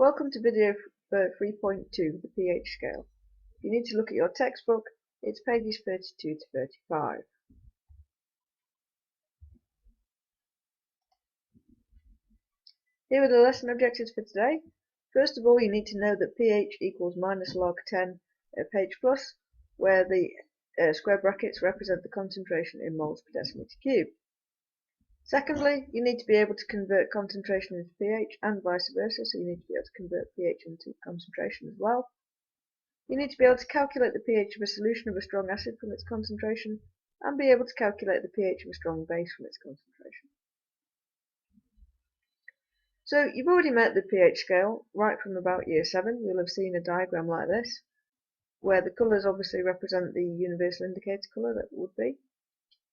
Welcome to video 3.2, the pH scale. If you need to look at your textbook, it's pages 32 to 35. Here are the lesson objectives for today. First of all, you need to know that pH equals minus log 10 of H+, where the square brackets represent the concentration in moles per decimeter cubed. Secondly, you need to be able to convert concentration into pH and vice versa, so you need to be able to convert pH into concentration as well. You need to be able to calculate the pH of a solution of a strong acid from its concentration, and be able to calculate the pH of a strong base from its concentration. So you've already met the pH scale right from about year 7. You'll have seen a diagram like this, where the colours obviously represent the universal indicator colour that would be.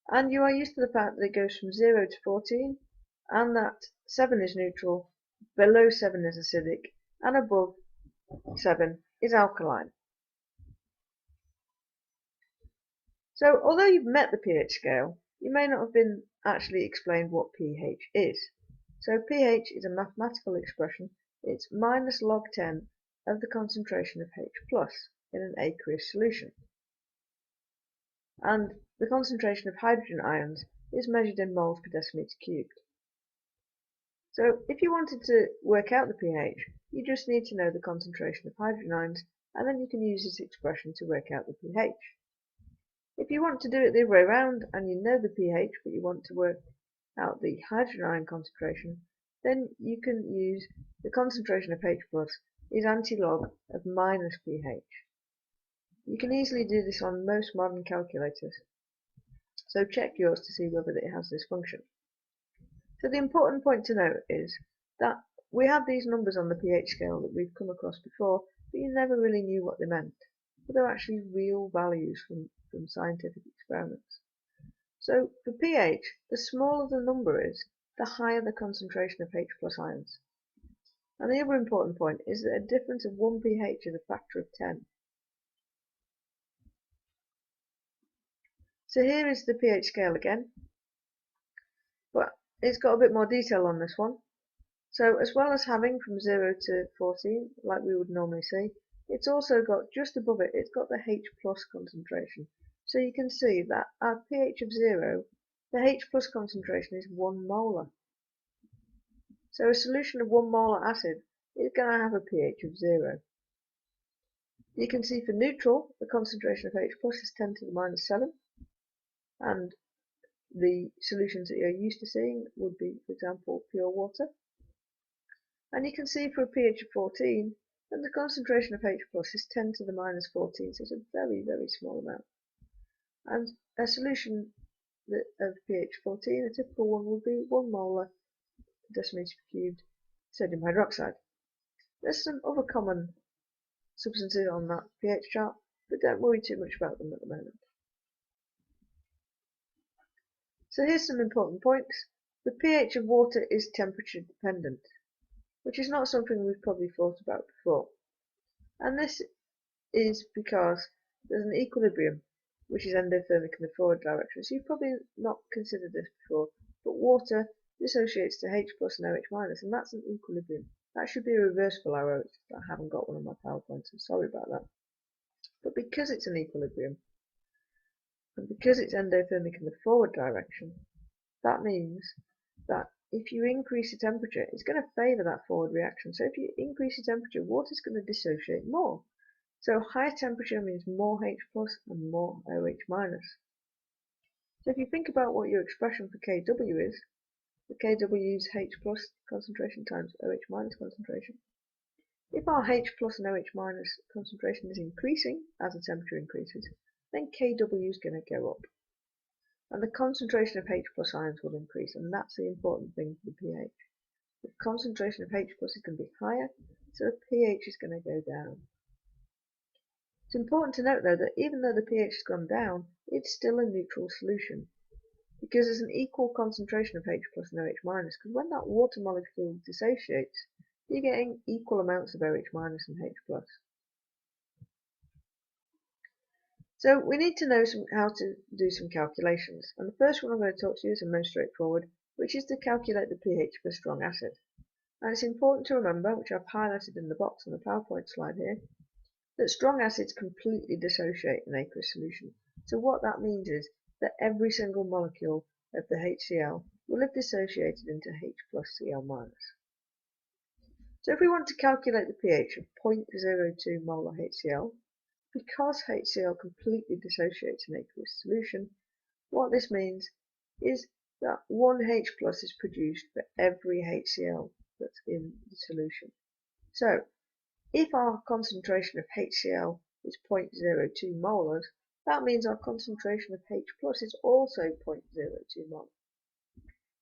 And you are used to the fact that it goes from 0 to 14, and that 7 is neutral, below 7 is acidic, and above 7 is alkaline. So although you've met the pH scale, you may not have been actually explained what pH is. So pH is a mathematical expression. It's minus log 10 of the concentration of H+ in an aqueous solution. And the concentration of hydrogen ions is measured in moles per decimeter cubed. So if you wanted to work out the pH, you just need to know the concentration of hydrogen ions, and then you can use this expression to work out the pH. If you want to do it the other way around and you know the pH but you want to work out the hydrogen ion concentration, then you can use the concentration of H+ is antilog of minus pH. You can easily do this on most modern calculators, so check yours to see whether it has this function. So the important point to note is that we have these numbers on the pH scale that we've come across before, but you never really knew what they meant. But they're actually real values from scientific experiments. So for pH, the smaller the number is, the higher the concentration of H+ ions. And the other important point is that a difference of 1 pH is a factor of 10. So here is the pH scale again, but it's got a bit more detail on this one. So as well as having from 0 to 14, like we would normally see, it's also got, just above it, it's got the H+ concentration. So you can see that at pH of 0, the H+ concentration is 1 molar. So a solution of 1 molar acid is going to have a pH of 0. You can see for neutral, the concentration of H+ is 10 to the minus 7. And the solutions that you're used to seeing would be, for example, pure water. And you can see for a pH of 14, then the concentration of H+ is 10 to the minus 14, so it's a very, very small amount. And a solution of pH 14, a typical one, would be 1 molar decimeter cubed sodium hydroxide. There's some other common substances on that pH chart, but don't worry too much about them at the moment. So here's some important points. The pH of water is temperature dependent, which is not something we've probably thought about before. And this is because there's an equilibrium, which is endothermic in the forward direction. So you've probably not considered this before, but water dissociates to H+ and OH-, and that's an equilibrium. That should be a reversible arrow. I haven't got one on my PowerPoint, so sorry about that. But because it's an equilibrium, and because it's endothermic in the forward direction, that means that if you increase the temperature, it's going to favour that forward reaction. So if you increase the temperature, water's going to dissociate more. So higher temperature means more H+ and more OH-. So if you think about what your expression for Kw is, the Kw is H+ concentration times OH- concentration. If our H+ and OH- concentration is increasing as the temperature increases, then Kw is going to go up. And the concentration of H+ ions will increase, and that's the important thing for the pH. The concentration of H+ is going to be higher, so the pH is going to go down. It's important to note though that even though the pH has gone down, it's still a neutral solution, because there's an equal concentration of H+ and OH-, because when that water molecule dissociates, you're getting equal amounts of OH- and H+. So we need to know how to do some calculations, and the first one I'm going to talk to you is the most straightforward, which is to calculate the pH of a strong acid. And it's important to remember, which I've highlighted in the box on the PowerPoint slide here, that strong acids completely dissociate in aqueous solution. So what that means is that every single molecule of the HCl will have dissociated into H plus Cl minus. So if we want to calculate the pH of 0.02 molar HCl, because HCl completely dissociates in aqueous solution, what this means is that 1 H plus is produced for every HCl that's in the solution. So if our concentration of HCl is 0.02 molars, that means our concentration of H plus is also 0.02 molar.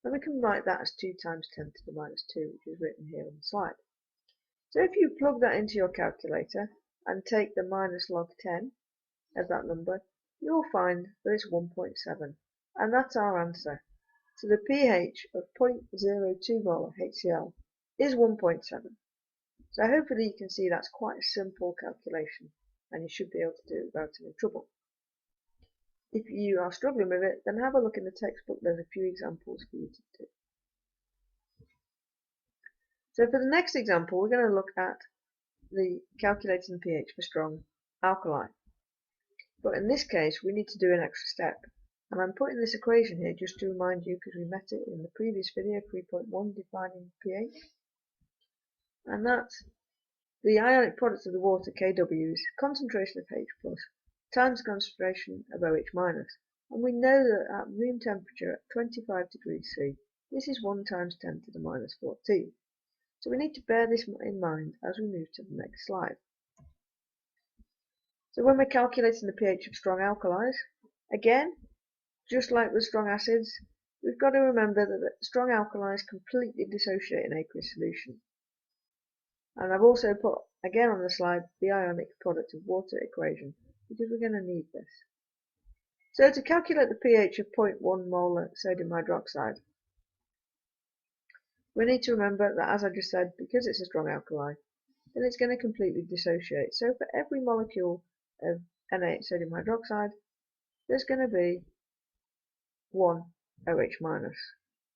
And we can write that as 2 times 10 to the minus 2, which is written here on the slide. So if you plug that into your calculator and take the minus log 10 as that number, you'll find that it's 1.7. And that's our answer. So the pH of 0.02 molar HCl is 1.7. So hopefully you can see that's quite a simple calculation and you should be able to do it without any trouble. If you are struggling with it, then have a look in the textbook. There's a few examples for you to do. So for the next example, we're going to look at the calculating the pH for strong alkali. But in this case, we need to do an extra step. And I'm putting this equation here just to remind you because we met it in the previous video, 3.1, defining pH. And that's the ionic product of the water, Kw, is concentration of H plus times concentration of OH minus. And we know that at room temperature at 25 degrees C, this is 1 times 10 to the minus 14. So we need to bear this in mind as we move to the next slide. So when we're calculating the pH of strong alkalis, again, just like with strong acids, we've got to remember that strong alkalis completely dissociate in aqueous solution. And I've also put, again on the slide, the ionic product of water equation, because we're going to need this. So to calculate the pH of 0.1 molar sodium hydroxide, we need to remember that, as I just said, because it's a strong alkali, then it's going to completely dissociate. So for every molecule of Na sodium hydroxide, there's going to be 1 OH minus.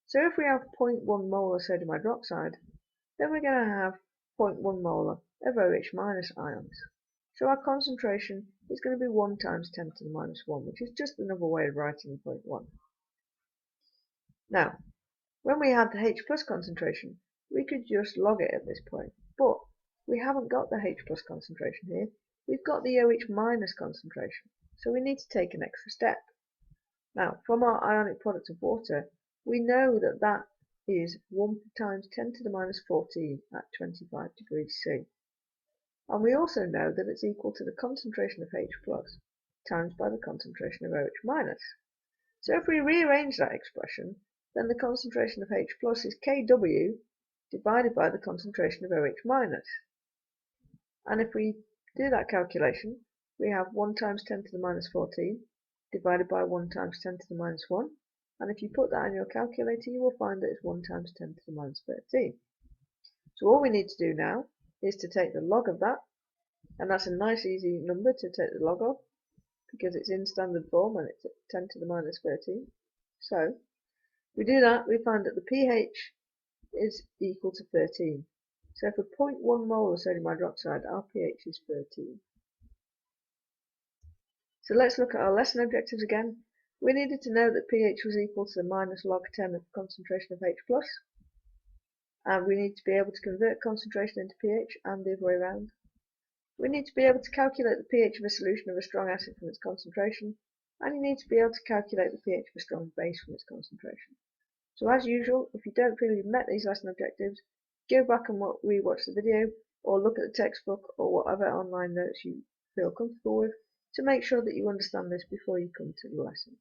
So if we have 0.1 molar sodium hydroxide, then we're going to have 0.1 molar of OH minus ions. So our concentration is going to be 1 times 10 to the minus 1, which is just another way of writing 0.1. Now, when we had the H plus concentration, we could just log it at this point, but we haven't got the H plus concentration here. We've got the OH minus concentration, so we need to take an extra step. Now, from our ionic product of water, we know that that is 1 times 10 to the minus 14 at 25 degrees C. And we also know that it's equal to the concentration of H plus times by the concentration of OH minus. So if we rearrange that expression, then the concentration of H plus is Kw divided by the concentration of OH minus. And if we do that calculation, we have 1 times 10 to the minus 14 divided by 1 times 10 to the minus 1. And if you put that in your calculator, you will find that it's 1 times 10 to the minus 13. So all we need to do now is to take the log of that, and that's a nice easy number to take the log of, because it's in standard form and it's 10 to the minus 13. So, if we do that, we find that the pH is equal to 13. So for 0.1 mole of sodium hydroxide, our pH is 13. So let's look at our lesson objectives again. We needed to know that pH was equal to the minus log 10 of concentration of H plus. And we need to be able to convert concentration into pH and the other way around. We need to be able to calculate the pH of a solution of a strong acid from its concentration, and you need to be able to calculate the pH of a strong base from its concentration. So as usual, if you don't feel you've met these lesson objectives, go back and re-watch the video, or look at the textbook or whatever online notes you feel comfortable with to make sure that you understand this before you come to the lesson.